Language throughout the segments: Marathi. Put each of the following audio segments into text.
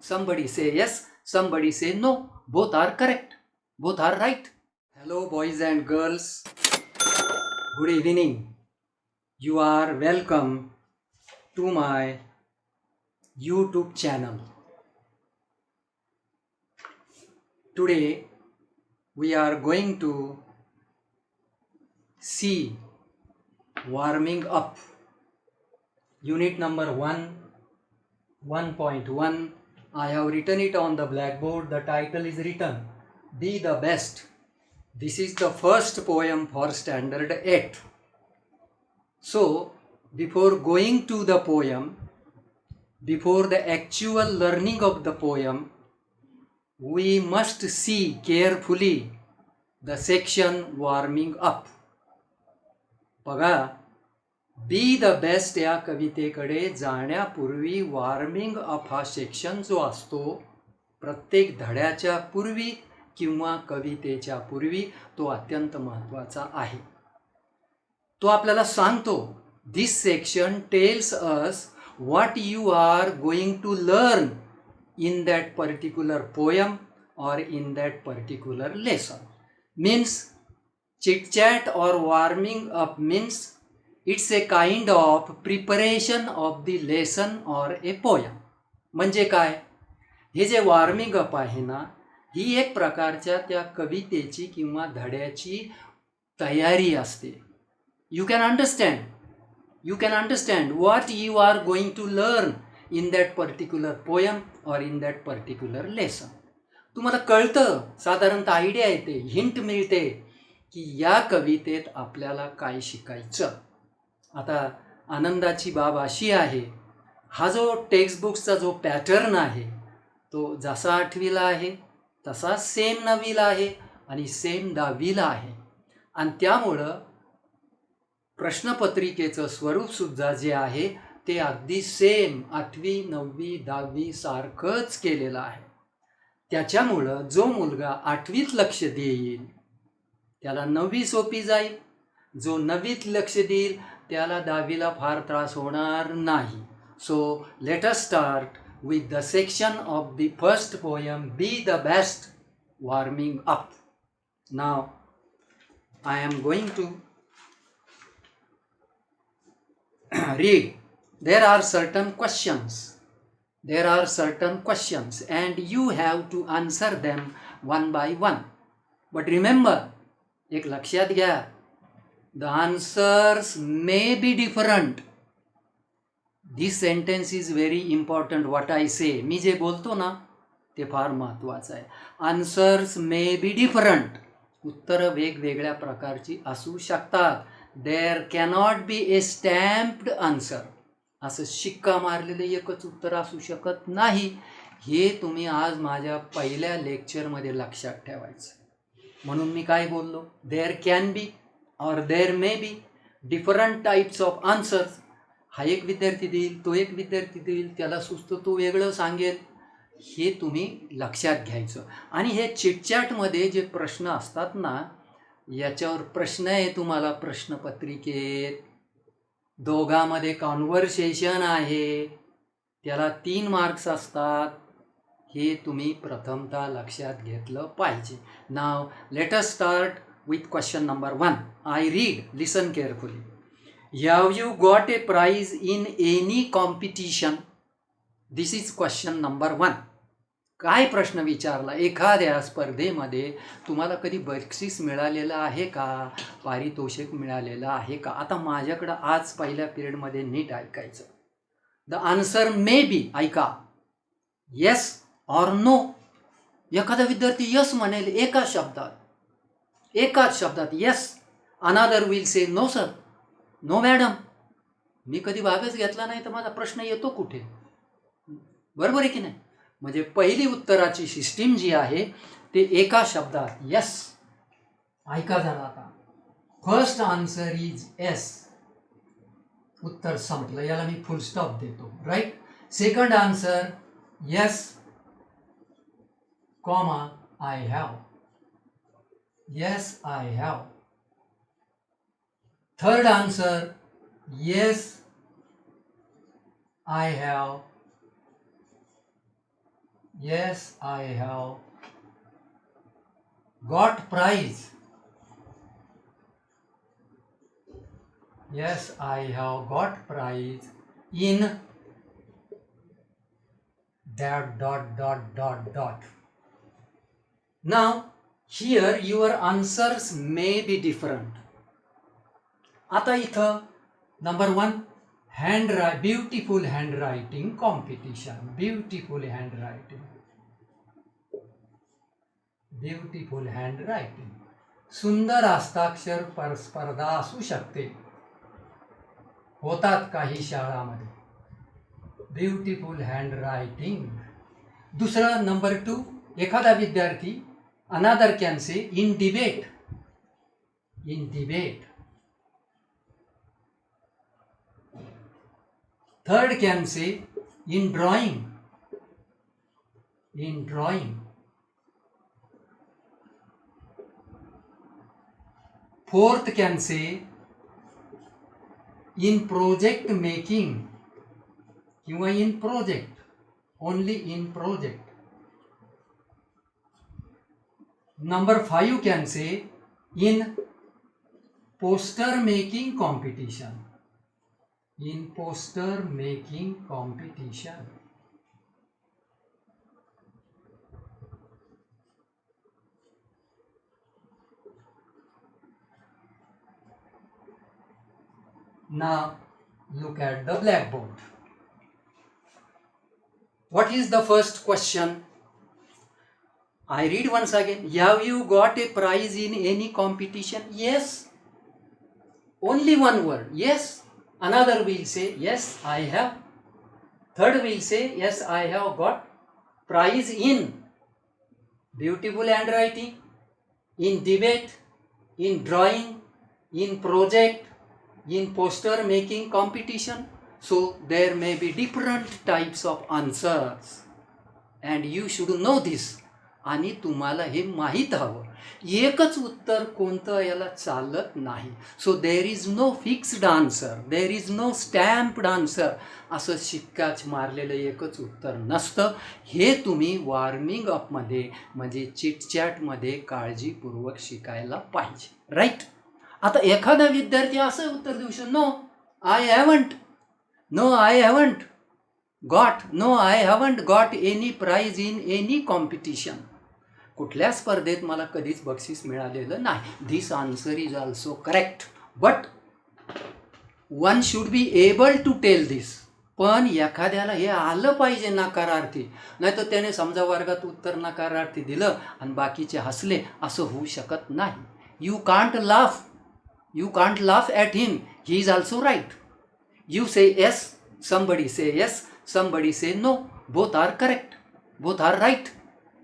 Somebody say yes, somebody say no. Both are correct, both are right. Hello boys and girls, good evening. You are welcome to my YouTube channel. Today we are going to see warming up, unit number 1.1. I have written it on the blackboard. The title is written Be the Best. This is the first poem for standard 8. So before going to the poem, before the actual learning of the poem, we must see carefully the section warming up. बघा, बी द बेस्ट या कवितेकडे जाण्यापूर्वी वॉर्मिंग अप हा सेक्शन जो असतो प्रत्येक धड्याच्या पूर्वी किंवा कवितेच्या पूर्वी, तो अत्यंत महत्त्वाचा आहे. तो आपल्याला सांगतो, this section tells us what you are going to learn in that particular poem or in that particular lesson. Means chit chat or warming up means it's a kind of preparation of the lesson or a poem. म्हणजे काय, हे जे वॉर्मिंग अप आहे ना, ही एक प्रकारच्या त्या कवितेची किंवा धड्याची तयारी असते. You can understand what you are going to learn in that particular poem or in that particular lesson. तुम्हाला कळतं, साधारणतः आयडिया येते, हिंट मिळते की या कवितेत आपल्याला काय शिकायचं. आता आनंदाची बाब अशी आहे, हा जो टेक्स्टबुक्सचा जो पॅटर्न आहे तो जसा 8वीला आहे तसा सेम 9वीला आहे आणि सेम 10वीला आहे. आणि त्यामुळं प्रश्नपत्रिकेचं स्वरूपसुद्धा जे आहे ते अगदी सेम 8वी 9वी 10वी सारखंच केलेलं आहे. त्याच्यामुळं जो मुलगा 8वीत लक्ष देईल त्याला 9वी सोपी जाईल, जो 9वीत लक्ष देईल त्याला 10वीला फार त्रास होणार नाही. So let us start with the section of the first poem, Be the Best, warming up. Now I am going to read. There are certain questions and you have to answer them one by one. But remember, एक लक्षात घ्या, the answers may be different. This sentence is very important. What I say, मी जे बोलतो ना ते फार महत्त्वाचं आहे. Answers may be different. उत्तरं वेगवेगळ्या प्रकारची असू शकतात. There cannot be a stamped answer. असं शिक्का मारलेलं एकच उत्तर असू शकत नाही. हे तुम्ही आज माझ्या पहिल्या लेक्चरमध्ये लक्षात ठेवायचं. म्हणून मी काय बोललो, देअर कॅन बी और there may be different types of answers. हा एक विद्यार्थी देईल, तो एक विद्यार्थी देईल, त्याला सुचतं तो वेगळं सांगेल. हे तुम्ही लक्षात घ्यायचं. आणि हे चिटचॅटमध्ये जे प्रश्न असतात ना, याच्यावर प्रश्न आहे तुम्हाला प्रश्नपत्रिकेत. दोघांमध्ये कॉन्व्हर्सेशन आहे, त्याला 3 मार्क्स असतात. हे तुम्ही प्रथमतः लक्षात घेतलं पाहिजे. नाव let us start with question number 1. I read, listen carefully. Have you got a prize in any competition? This is question number 1. काय प्रश्न विचारला, एखाद्या स्पर्धेमध्ये तुम्हाला कधी बक्षीस मिळालेलं आहे का, पारितोषिक मिळालेलं आहे का. आता माझ्याकडं आज पहिल्या पिरियडमध्ये नीट ऐकायचं. द आन्सर मे बी, ऐका, येस ऑर नो. एखादा विद्यार्थी यस म्हणेल एकाच शब्दात yes. Another will say no sir, no madam, मी कधी भागच घेतला नाही तर माझा प्रश्न येतो कुठे. बरोबर आहे की नाही. म्हणजे पहिली उत्तराची सिस्टीम जी आहे ते एका शब्दात यस. ऐका जरा आता, फर्स्ट आन्सर इज एस, उत्तर संपलं, याला मी फुल स्टॉप देतो, right. Second answer yes comma I have, yes I have. Third answer, yes, I have Yes, I have got prize. Yes, I have got prize in that. Now, here your answers may be different. आता इथं number 1 beautiful handwriting competition. Beautiful handwriting, सुंदर हस्ताक्षर स्पर्धा असू शकते, होतात काही शाळांमध्ये. Beautiful handwriting. दुसरं नंबर 2, एखादा विद्यार्थी another can say in debate. Third can say in drawing. Fourth can say in project making किंवा in project, only in project. Number 5 can say in poster making competition. Now look at the blackboard. What is the first question? I read once again. Have you got a prize in any competition? Yes. Only one word. Yes. Another will say, yes, I have. Third will say, yes, I have got prize in beautiful handwriting, in debate, in drawing, in project, in poster making competition. So there may be different types of answers and you should know this. आणि तुम्हाला हे माहीत हवं, एकच उत्तर कोणतं याला चालत नाही. So there is no fixed answer, there is no stamped answer. असं शिक्काच मारलेलं एकच उत्तर नसतं. हे तुम्ही वॉर्मिंग अपमध्ये म्हणजे चिटचॅटमध्ये काळजीपूर्वक शिकायला पाहिजे. राईट. आता एखादा विद्यार्थी असं उत्तर देऊ शकतो, no I haven't got any prize in any competition. कुठल्या स्पर्धेत मला कधीच बक्षीस मिळालेलं नाही. This answer is also correct, but one should be able to tell this. पण एखाद्याला हे आलं पाहिजे नकारार्थी, नाही तर त्याने समजा वर्गात उत्तर नकारार्थी दिलं आणि बाकीचे हसले, असं होऊ शकत नाही. You can't laugh at him, he is also right. You say yes, somebody say yes, somebody say no, both are correct, both are right.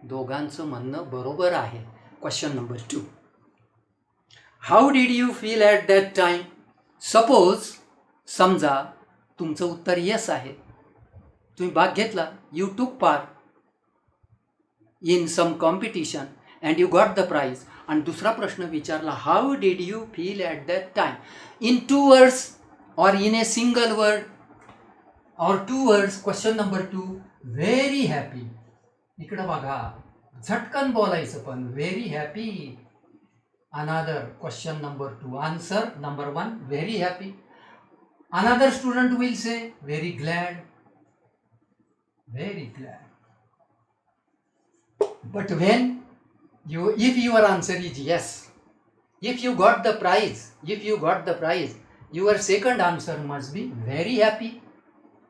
दोघांचं म्हणणं बरोबर आहे. Question number 2, how did you feel at that time? Suppose समजा तुमचं उत्तर येस आहे, तुम्ही भाग घेतला, you took part in some competition and you got the prize. आणि दुसरा प्रश्न विचारला, how did you feel at that time? In 2 words or in a single word or 2 words. Question number 2, very happy. इकडं बघा, झटकन बोलायचं, पण very happy. Another question number 2, answer number 1 very happy. Another student will say very glad. But when if your answer is yes, if you got the prize, your second answer must be very happy,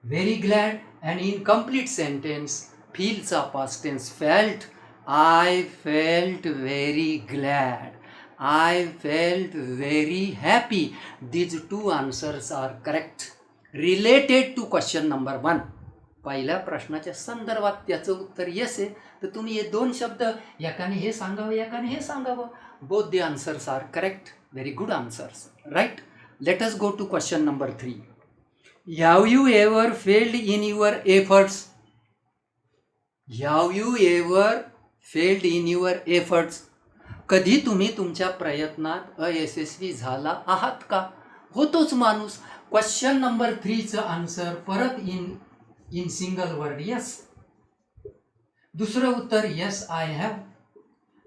very glad. And in complete sentence, feels a past tense, felt. I felt very glad, I felt very happy. These 2 answers are correct related to question number 1. पहिल्या प्रश्नाच्या संदर्भात त्याचं उत्तर येस आहे, तर तुम्ही हे 2 शब्द एकाने हे सांगावं, एकाने हे सांगावं. Both the answers are correct. Very good answers. Right. Let us go to question number 3. Have you ever failed in your efforts? कधी तुम्ही तुमच्या प्रयत्नात अयशस्वी झाला आहात का? होतोच माणूस. क्वेश्चन नंबर 3चं आन्सर परत इन सिंगल वर्ड, येस. दुसरं उत्तर येस आय हॅव.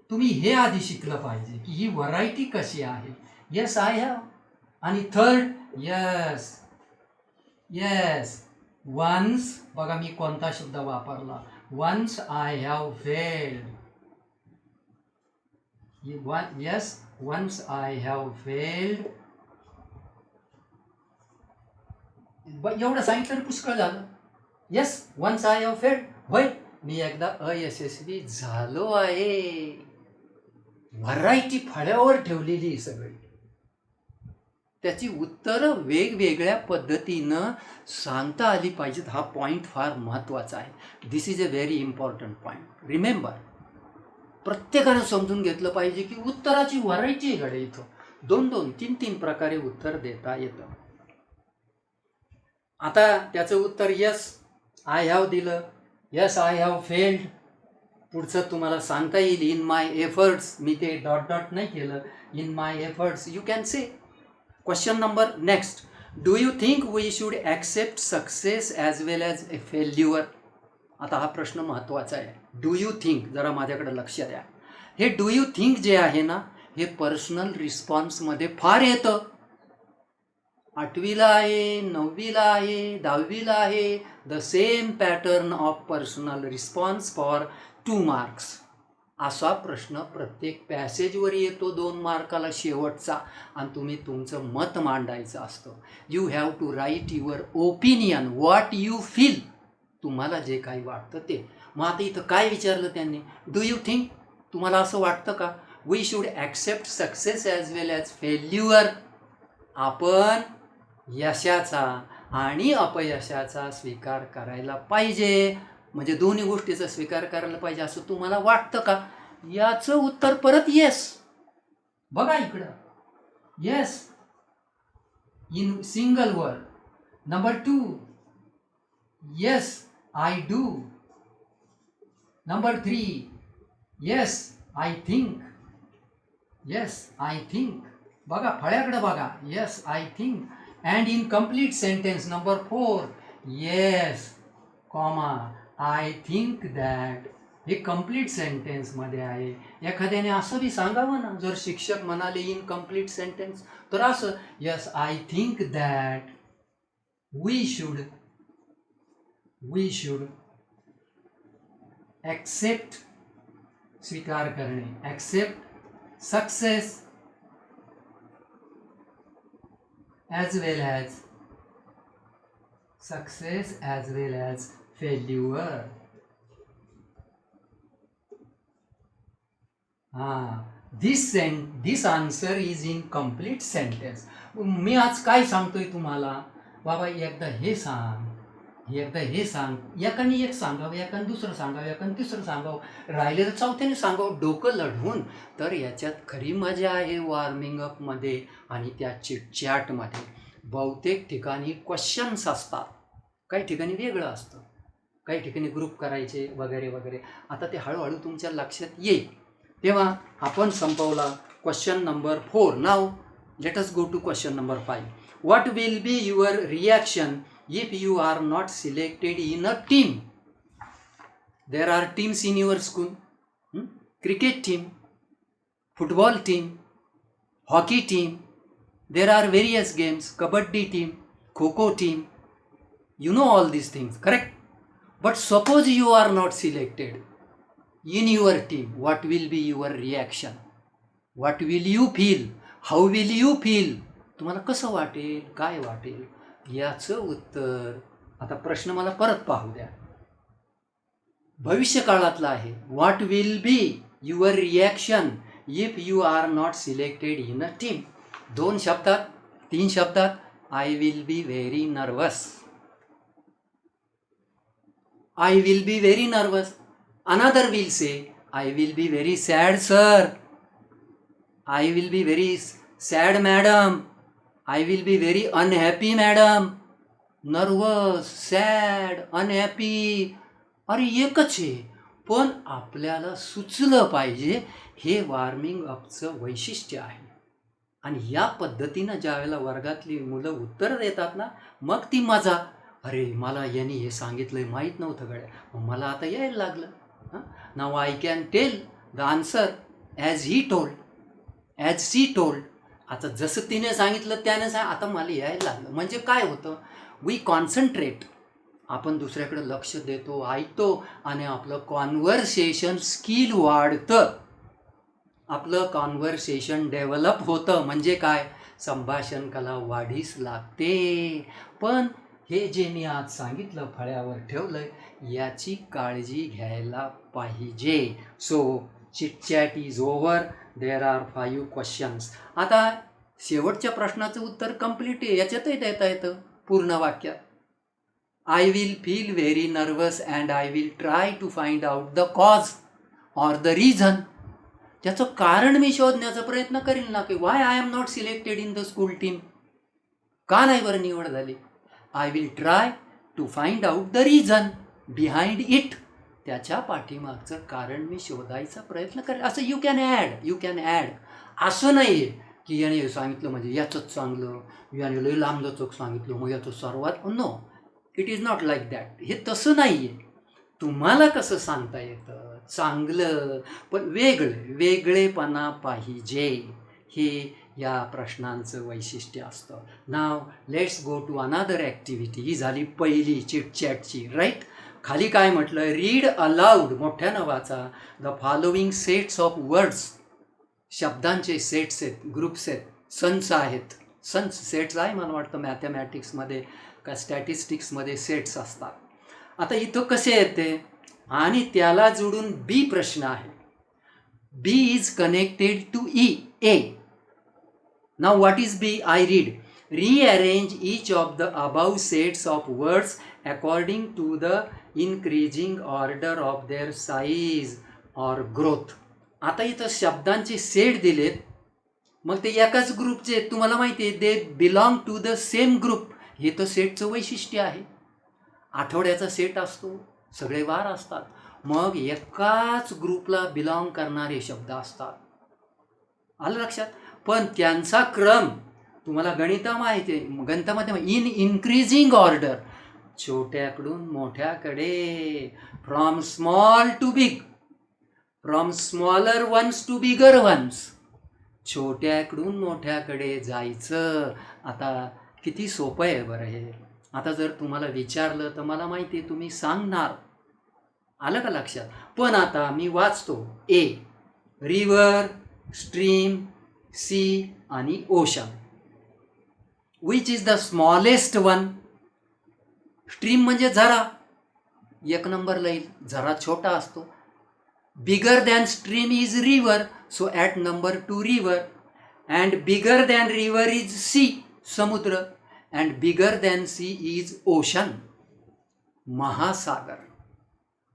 तुम्ही हे आधी शिकलं पाहिजे की ही व्हरायटी कशी आहे. Yes I have. आणि थर्ड येस. Yes once. बघा मी कोणता शब्द वापरला. Once I have failed. Yes once I have failed. एवढं सांगितलं पुष्कळ झालं. Yes once I have failed. होय मी एकदा अयशस्वी झालो आहे. व्हरायटी फळ्यावर ठेवलेली सगळी. त्याची उत्तरं वेगवेगळ्या पद्धतीनं सांगता आली पाहिजेत. हा पॉईंट फार महत्त्वाचा आहे. This is a very important point. Remember, प्रत्येकानं समजून घेतलं पाहिजे की उत्तराची व्हरायटी आहे गडे. इथं 2-2, 3-3 प्रकारे उत्तर देता येतं. आता त्याचं उत्तर येस आय हॅव दिलं. Yes I have failed. पुढचं तुम्हाला सांगता येईल इन माय एफर्ट्स. मी ते डॉट डॉट नाही केलं. In my efforts you can say. Question number next. Do you think we should accept success as well as a failure. आता हा प्रश्न महत्त्वाचा आहे. डू यू थिंक, जरा माझ्याकडे लक्ष द्या. हे डू यू थिंक जे आहे ना, हे पर्सनल रिस्पॉन्समध्ये फार येतं. 8वीला आहे, 9वीला आहे, 10वीला आहे. The same pattern of personal response for 2 marks. असा प्रश्न प्रत्येक पॅसेजवर येतो 2 मार्काला शेवटचा. आणि तुम्ही तुमचं मत मांडायचं असतं. You have to write your opinion, what you feel. तुम्हाला जे काही वाटतं ते. मग आता इथं काय विचारलं त्यांनी. डू यू थिंक, तुम्हाला असं वाटतं का we should accept success as well as failure. आपण यशाचा आणि अपयशाचा स्वीकार करायला पाहिजे. म्हणजे दोन्ही गोष्टीचा स्वीकार करायला पाहिजे असं तुम्हाला वाटतं का. याचं उत्तर परत येस. बघा इकडं. Yes in single word. Number 2 yes I do. Number 3 yes I think. Yes I think. बघा फळ्याकडे बघा. Yes I think. And in complete sentence number 4 yes comma I think that. हे कंप्लीट सेंटेन्समध्ये आहे. एखाद्याने असं बी सांगावं ना, जर शिक्षक म्हणाले इन कंप्लीट सेंटेन्स तर असं yes I think that we should accept, स्वीकार करणे, accept success as well as failure. This answer is in complete sentence. मी आज काय सांगतोय तुम्हाला, बाबा एकदा हे सांग, एकदा हे सांग. एकाने एक सांगावं, एकाने दुसरं सांगावं, एकाने तिसरं सांगावं, राहिले तर चौथ्याने सांगावं, डोकं लढवून. तर याच्यात खरी मजा आहे वॉर्मिंग अपमध्ये आणि त्या चिटचॅटमध्ये. बहुतेक ठिकाणी क्वेश्चन्स असतात, काही ठिकाणी वेगळं असतं, काही ठिकाणी ग्रुप करायचे वगैरे वगैरे. आता ते हळूहळू तुमच्या लक्षात येईल. तेव्हा आपण संपवला क्वेश्चन नंबर 4. नाव let us go to question number 5. What will be your reaction if you are not selected in a team? There are teams in your school. Cricket team, football team, hockey team. There are various games. Kabaddi team, Kho-Kho team. You know all these things, correct? But suppose you are not selected in your team. What will be your reaction? What will you feel? How will you feel? तुम्हाला कसं वाटेल, काय वाटेल, याचं उत्तर. आता प्रश्न मला परत पाहू द्या. भविष्य काळातला आहे. What will be your reaction if you are not selected in a team. 2 शब्दात, 3 शब्दात. I will be very nervous. I will be very nervous. Another will say I will be very sad sir. I will be very sad madam. I will be very unhappy madam. Nervous, sad, unhappy, अरे एकच आहे. पण आपल्याला सुचलं पाहिजे. हे वॉर्मिंग अपचं वैशिष्ट्य आहे. आणि या पद्धतीनं ज्यावेळेला वर्गातली मुलं उत्तर देतात ना, मग ती मजा. अरे मला यांनी हे सांगितलंय, माहीत नव्हतं गड्या, मला आता यायला लागलं. Now I can tell the answer as he told, as she told. आता जसं तिने सांगितलं त्याने आता मला यायला लागलं. म्हणजे काय होतं, वी कॉन्सन्ट्रेट, आपण दुसऱ्याकडे लक्ष देतो, ऐकतो आणि आपलं कॉन्व्हर्सेशन स्किल वाढतं, आपलं कॉन्व्हर्सेशन डेव्हलप होतं. म्हणजे काय, संभाषण कला वाढीस लागते. पण हे जे मी आज सांगितलं, फळ्यावर ठेवलंय, याची काळजी घ्यायला पाहिजे. So chitchat is over. There are 5 questions. आता शेवटच्या प्रश्नाचं उत्तर कम्प्लीट आहे, याच्यातही देता येतं पूर्ण वाक्यात. I will feel very nervous and I will try to find out the cause or the reason. त्याचं कारण मी शोधण्याचा प्रयत्न करीन ना, की why I am not selected in the school team, का नाही बरं निवड झाली. I will try to find out the reason behind it, त्याच्या पाठीमागचं कारण मी शोधायचा प्रयत्न करेन. असं यू कॅन ॲड. असं नाही आहे की याने सांगितलं म्हणजे याचंच चांगलं, याने लई लांबलचक सांगितलं मग याचं सर्वात. No, it is not like that. हे तसं नाही आहे. तुम्हाला कसं सांगता येतं चांगलं, पण वेगळेपणा पाहिजे, हे या प्रश्नांचं वैशिष्ट्य असतं. Now let's go to another activity. ही झाली पहिली चिटचॅटची, राईट. खाली काय म्हटलं, रीड अलाउड, मोठ्यानं वाचा, the following sets of words. शब्दांचे सेट्स आहेत, ग्रुप्स आहेत, सन्स आहेत. सन्स सेट्स आहे मला वाटतं मॅथमॅटिक्समध्ये का स्टॅटिस्टिक्समध्ये सेट्स असतात. आता इथं कसे येते, आणि त्याला जोडून बी प्रश्न आहे. B is connected to A. Now what is B? I read. rearrange each of the above sets of words according to the increasing order of their size or growth. आता इथं शब्दांचे सेट दिलेत, मग ते एकाच ग्रुपचे, तुम्हाला माहिती आहे, they belong to the same group. हे तर सेटचं वैशिष्ट्य आहे. आठवड्याचा सेट असतो, सगळे वार असतात, मग एकाच ग्रुपला बिलॉंग करणारे शब्द असतात. आलं लक्षात. पण त्यांचा क्रम तुम्हाला गणितामध्ये इन इन्क्रीजिंग ऑर्डर, छोट्याकडून मोठ्याकडे, from small to big, from smaller ones to bigger ones, छोट्याकडून मोठ्याकडे जायचं. आता किती सोपं आहे बरं हे. आता जर तुम्हाला विचारलं तर मला माहिती आहे तुम्ही सांगणार. आलं का लक्षात. पण आता मी वाचतो. ए, रिव्हर, स्ट्रीम, सी आणि ocean. Which is the smallest one? Stream म्हणजे झरा, 1 नंबरला येईल, झरा छोटा असतो. Bigger than stream is river, so at number 2 river. And bigger than river is sea, समुद्र. And bigger than sea is ocean, महासागर.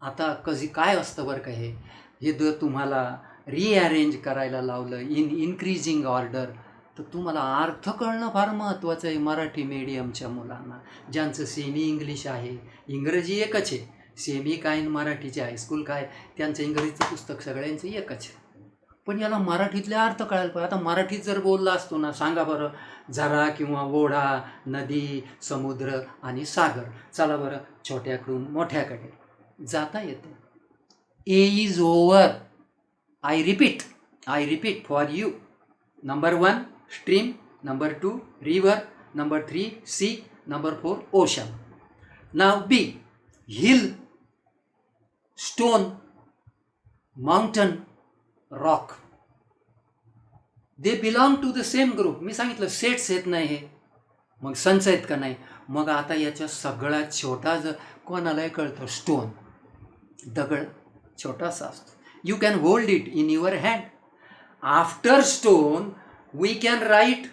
आता काय असतं बरं का हे जर तुम्हाला रिअरेंज करायला लावलं इन इन्क्रीजिंग ऑर्डर, तर तुम्हाला अर्थ कळणं फार महत्त्वाचं आहे. मराठी मीडियमच्या मुलांना, ज्यांचं सेमी इंग्लिश आहे, इंग्रजी एकच आहे, सेमी काय मराठीचे हायस्कूल काय, त्यांचं इंग्रजीचं पुस्तक सगळ्यांचं एकच आहे. पण याला मराठीतले अर्थ कळायला पाहिजे. आता मराठीत जर बोलला असतो ना, सांगा बरं, झरा किंवा ओढा, नदी, समुद्र आणि सागर. चला बरं, छोट्याकडून मोठ्याकडे जाता येतं. A is over. I repeat for you. Number 1 stream, number 2 river, number 3 sea, number 4 ocean. Now B, hill, stone, mountain, rock. They belong to the same group. मी सांगितलं सेट्स येत नाही हे, मग सन्स आहेत का नाही. मग आता याच्या सगळ्यात छोटा जर कोणालाही कळतं, स्टोन, दगड छोटासा असतो. You can hold it in your hand. After stone we can write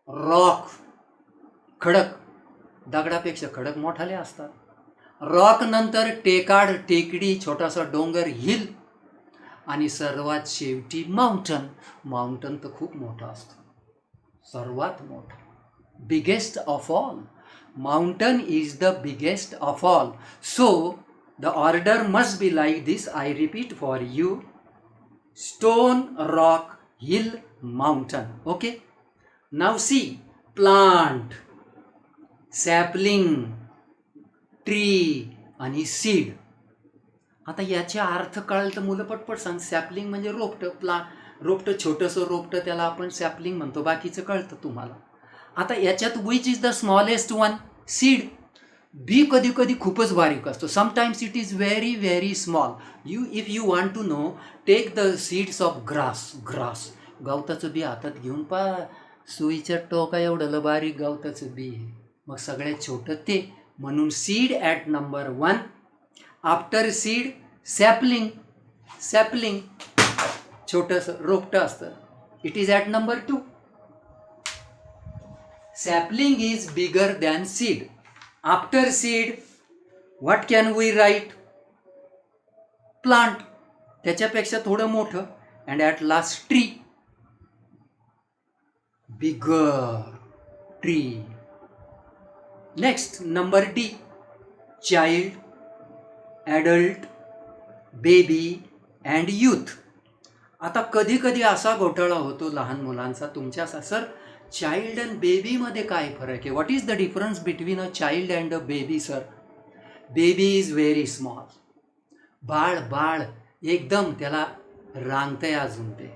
rock, खडक. दगडापेक्षा खडक मोठाले असतात. रॉक नंतर टेकाड, टेकडी, छोटासा डोंगर, हिल, आणि सर्वात शेवटी माउंटन. माउंटन तर खूप मोठा असतो, सर्वात मोठा, biggest of all. Mountain is the biggest of all. So the order must be like this. I repeat for you: stone, rock, hill, mountain. Okay? Now see, plant, sapling, tree आणि seed. आता याचे अर्थ कळलं तर मुलं पटपट सांग. सॅपलिंग म्हणजे रोपटं, रोपटं छोटंसं रोपटं, त्याला आपण सॅपलिंग म्हणतो, बाकीचं कळतं तुम्हाला. आता याच्यात which is the smallest one? Seed. बी कधी कधी खूपच बारीक असतो. Sometimes it is very very small. If you want to know, take the seeds of grass. गवताचं बी हातात घेऊन सुईच्या टोका एवढं बारीक गवताचं बी आहे. मग सगळ्यात छोटं ते, म्हणून seed at number 1. After seed sapling छोटंसं रोपटं असतं, it is at number 2. Sapling is bigger than seed. After seed what can we write? Plant, त्याच्यापेक्षा थोडं मोठं. And at last tree, bigger tree. Next number D, child, adult, baby and youth. आता कधी कधी असा घोटाळा होतो लहान मुलांचा तुमच्या, सर चाइल्ड अँड बेबीमध्ये काय फरक आहे? What is the difference between a child and a baby? Sir, baby is very small. बाळ एकदम त्याला रांगतंय अजून, ते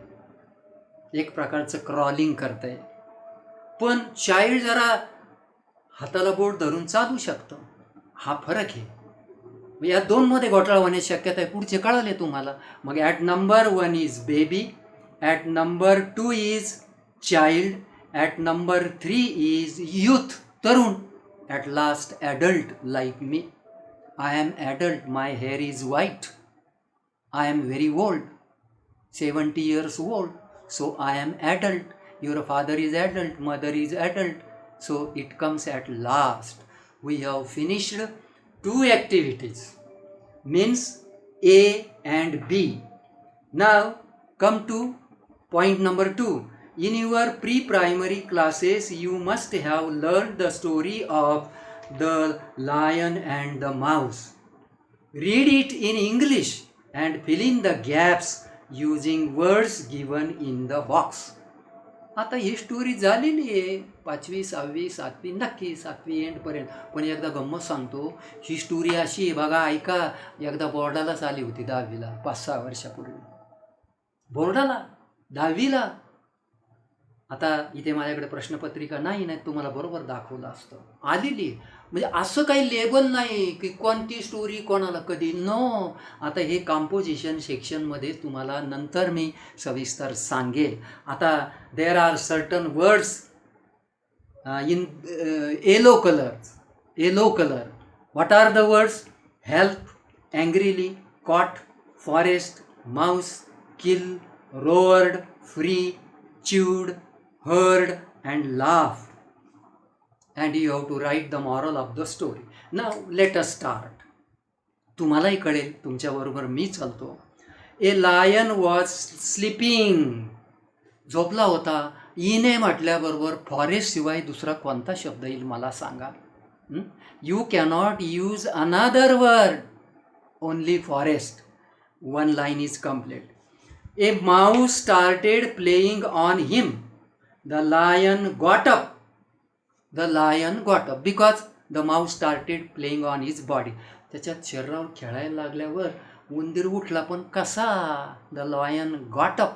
एक प्रकारचं क्रॉलिंग करतंय. पण चाइल्ड जरा हाताला बोट धरून चालू शकतं. हा फरक आहे. या दोनमध्ये घोटाळा होण्याची शक्यता आहे. पुढचे कळाले तुम्हाला. मग at number 1 is baby, at number 2 is child, at number 3 is youth, तरुण, at last adult like me. I am adult, my hair is white, I am very old, 70 years old, so I am adult. Your father is adult, mother is adult, so it comes at last. We have finished 2 activities, means A and B. Now come to point number 2. In your pre-primary classes, you must have learned the story of the lion and the mouse. Read it in English and fill in the gaps using words given in the box. आता ही स्टोरी झालेली आहे 5वी 6वी 7वी, नक्की 7वी एंडपर्यंत. पण एकदा गंमत सांगतो. ही स्टोरी अशी आहे बघा, ऐका. एकदा बोर्डालाच आली होती 10वीला, 5-6 वर्षापूर्वी. बोर्डाला 10वीला. आता इथे माझ्याकडे प्रश्नपत्रिका नाही तुम्हाला बरोबर दाखवलं असतं. आलेली म्हणजे असं काही लेबल नाही की कोणती स्टोरी कोणाला कधी. नो. आता हे कंपोजिशन सेक्शनमध्ये तुम्हाला नंतर मी सविस्तर सांगेल. आता there are certain words in yellow colour. What are the words? Help, angrily, caught, forest, mouse, kill, roared, free, chewed, heard and laugh, and you have to write the moral of the story. Now let us start. तुम्हालाही कळेल, तुमच्याबरोबर मी चालतो. ए लायन वॉज स्लीपिंग, झोपला होता. ईने म्हटल्याबरोबर फॉरेस्ट शिवाय दुसरा कोणता शब्द येईल मला सांगा? You cannot use another word, only forest. 1 line is complete. A mouse started playing on him. The lion got up. The lion got up because the mouse started playing on his body. त्याच्यात शरीरावर खेळायला लागल्यावर उंदीर उठला, पण कसा? The lion got up.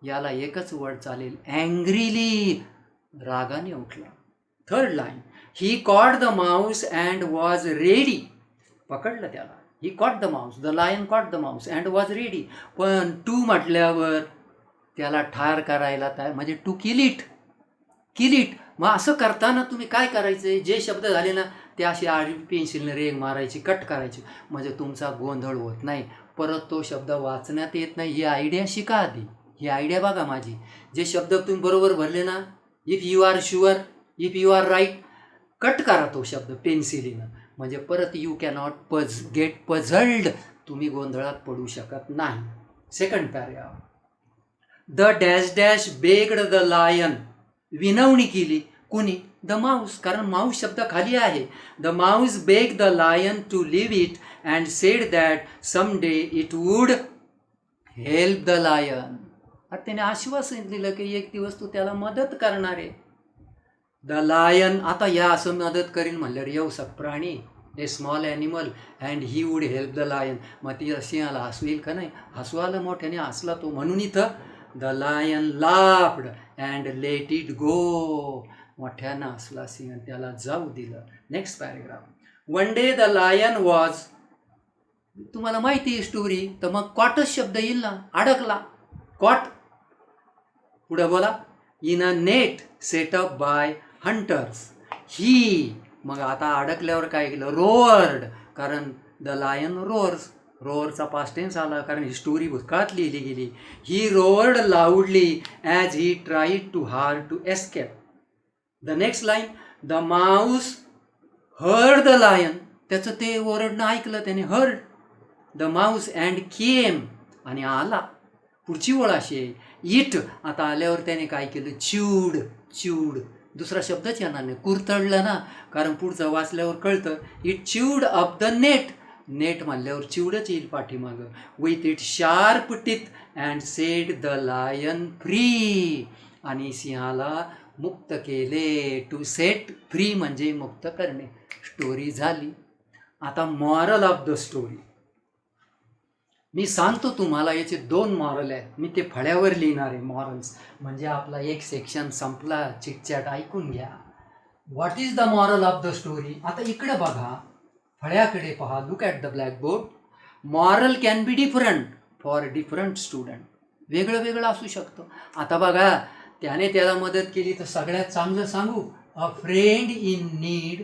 याला एकच वर्ड चालेल, angrily, रागाने उठला. 3rd line. He caught the mouse and was ready. पकडलं त्याला. He caught the mouse. The lion caught the mouse and was ready. पण to म्हटल्यावर त्याला ठार करायला म्हणजे टू किल इट. मग असं करताना तुम्ही काय करायचं? जे शब्द झाले ना ते अशी आडवी पेन्सिलने रेग मारायची, कट करायची, म्हणजे तुमचा गोंधळ होत नाही. परत तो शब्द वाचण्यात येत नाही. ही आयडिया शिका आधी. ही आयडिया बघा माझी. जे शब्द तुम्ही बरोबर भरले ना, if you are sure, if you are right, cut करा तो शब्द पेन्सिलीनं, म्हणजे परत यू कॅनॉट गेट पझल्ड. तुम्ही गोंधळात पडू शकत नाही. 2nd paragraph. The dash dash begged the lion, विनवणी केली. कुणी? द माऊस, कारण माऊस शब्द खाली आहे. The mouse beg the lion to leave it and said that some day it would help the lion. त्याने आश्वासन दिलं की एक दिवस तू त्याला मदत करणार आहे. द लायन, आता या असं मदत करीन म्हणल्यावर येऊसक प्राणी, a small animal and he would help the lion. मग ती सिंहाला हसू येईल का नाही? हसू आलं, मोठ्याने हसला तो. म्हणून इथं the lion laughed and let it go. मोठ्यानं हसला सिंह, त्याला जाऊ दिलं. Next paragraph. One day the lion was, तुम्हाला माहिती आहे स्टोरी, तर मग कॉटच शब्द येईल ना, अडकला. कॉट, पुढे बोला. In a net set up by hunters. ही, मग आता अडकल्यावर काय केलं? रोअर्ड, कारण द लायन रोअर्स. रोअरचा पास्ट टेन्स आला कारण ही स्टोरी भूतकाळात लिहिली गेली. He roared loudly as he tried to hard to escape. The next line. The mouse heard the lion. त्याचं ते ओरडणं ऐकलं त्याने, heard the mouse and came, आणि आला. पुढची ओळ अशी आहे, इट. आता आल्यावर त्याने काय केलं? च्यूड. च्यूड, दुसरा शब्दच येणार नाही, कुरतडलं ना, कारण पुढचं वाचल्यावर कळतं. It chewed up the net. Net म्हणल्यावर चिवडच येईल पाठीमागं. With it sharp teeth and set the lion free. आणि सिंहाला मुक्त केले. टू सेट फ्री म्हणजे मुक्त करणे. स्टोरी झाली. आता मॉरल ऑफ द स्टोरी मी सांगतो तुम्हाला. याचे 2 मॉरल आहेत. मी ते फळ्यावर लिहिणार आहे मॉरल्स, म्हणजे आपला एक सेक्शन संपला. चिटचॅट ऐकून घ्या. What is the moral of the story? आता इकडे बघा, फळ्याकडे पहा. Look at the blackboard. Moral can be different for different student. वेगळं वेगळं असू शकतं. आता बघा, त्याने त्याला मदत केली तर सगळ्यात चांगलं सांगू, अ friend in need.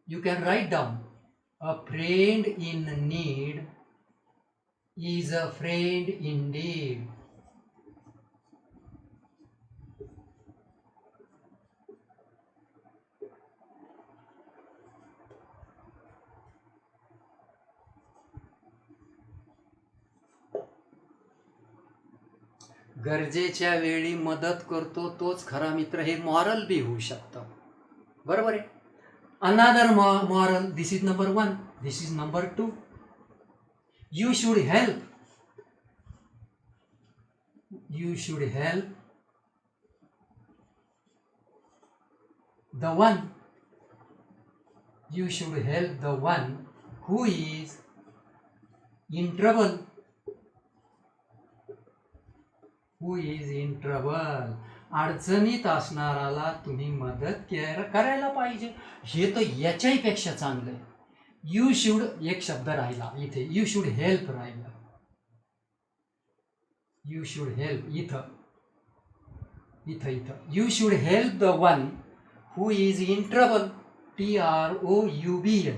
You can write down. A friend in need is a friend indeed. गरजेच्या वेळी मदत करतो तोच खरा मित्र. हे मॉरल बी होऊ शकतं. बरोबर आहे. अनादर moral. This is number 1. This is number 2. You should help. You should help the one. You should help the one who is in trouble. Who is in trouble. अडचणीत असणाराला तुम्ही मदत करायला पाहिजे. हे तर याच्याही पेक्षा चांगलं आहे. यू शुड, एक शब्द राहिला इथे, यू शुड हेल्प राहिला. यू शुड हेल्प, इथं इथं इथं you should help the one who is in trouble. TROUBLE.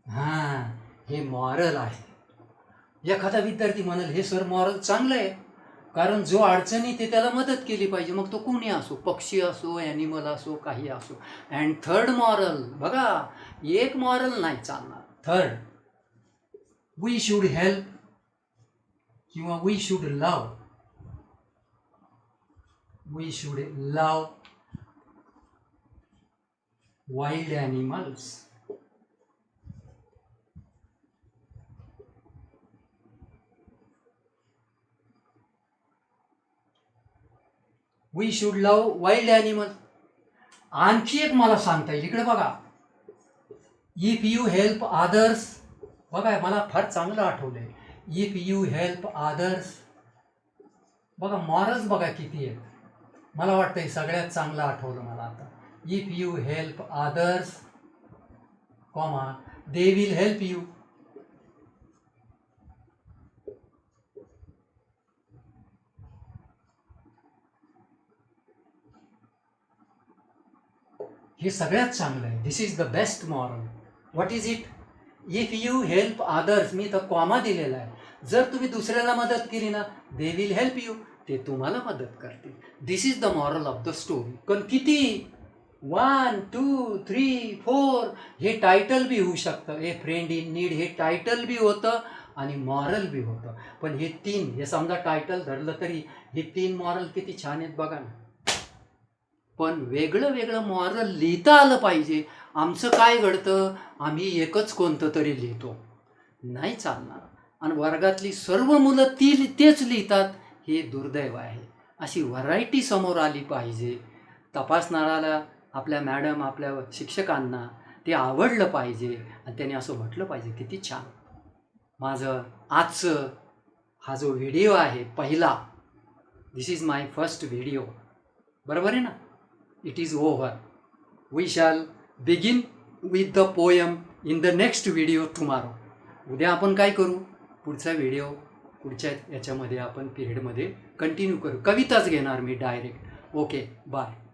हां, हे मॉरल आहे. एखादा विद्यार्थी म्हणाल, हे सर मॉरल चांगलं आहे, कारण जो अडचणीत आहे त्याला मदत केली पाहिजे. मग तो कोणी असो, पक्षी असो, ॲनिमल असो, काही असो. अँड थर्ड मॉरल बघा, एक मॉरल नाही चालणार. थर्ड, वी शुड हेल्प किंवा we should love. We should love wild animals. We should love wild animal. आणखी एक मला सांगता येईल, इकडे बघा. If you help others. बघा, मला फार चांगलं आठवलंय. If you help others. बघा मॉरल्स बघा किती आहेत. मला वाटतंय सगळ्यात चांगलं आठवलं मला आता. If you help others, comma, they will help you. हे सगळ्यात चांगलं आहे. This is the best moral. What is it? If you help others, मी तर कॉमा दिलेला आहे. जर तुम्ही दुसऱ्याला मदत केली ना, दे विल हेल्प यू, ते तुम्हाला मदत करतील. This is the moral of the story. पण किती? 1, 2, 3, 4 हे टायटल बी होऊ शकतं. ए फ्रेंड इन नीड हे टायटल बी होतं आणि मॉरल बी होतं. पण हे 3, हे समजा टायटल धरलं तरी हे 3 मॉरल किती छान आहेत बघा ना. पण वेगळं वेगळं मॉरल लिहिता आलं पाहिजे. आमचं काय घडतं, आम्ही एकच कोणतं तरी लिहितो, नाही चालणार. आणि वर्गातली सर्व मुलं तेच लिहितात, हे दुर्दैव आहे. अशी व्हरायटी समोर आली पाहिजे. तपासणाऱ्याला, आपल्या मॅडम, आपल्या शिक्षकांना ते आवडलं पाहिजे आणि त्याने असं म्हटलं पाहिजे, किती छान. माझं आजचं हा जो व्हिडिओ आहे पहिला, this is my first video, बरोबर आहे ना. It is over. We shall begin with the poem in the next video tomorrow. उद्या आपण काय करू, पुढचा व्हिडिओ पुढच्या याच्यामध्ये आपण पिरियडमध्ये कंटिन्यू करू. कविताच घेणार मी डायरेक्ट. Okay, bye.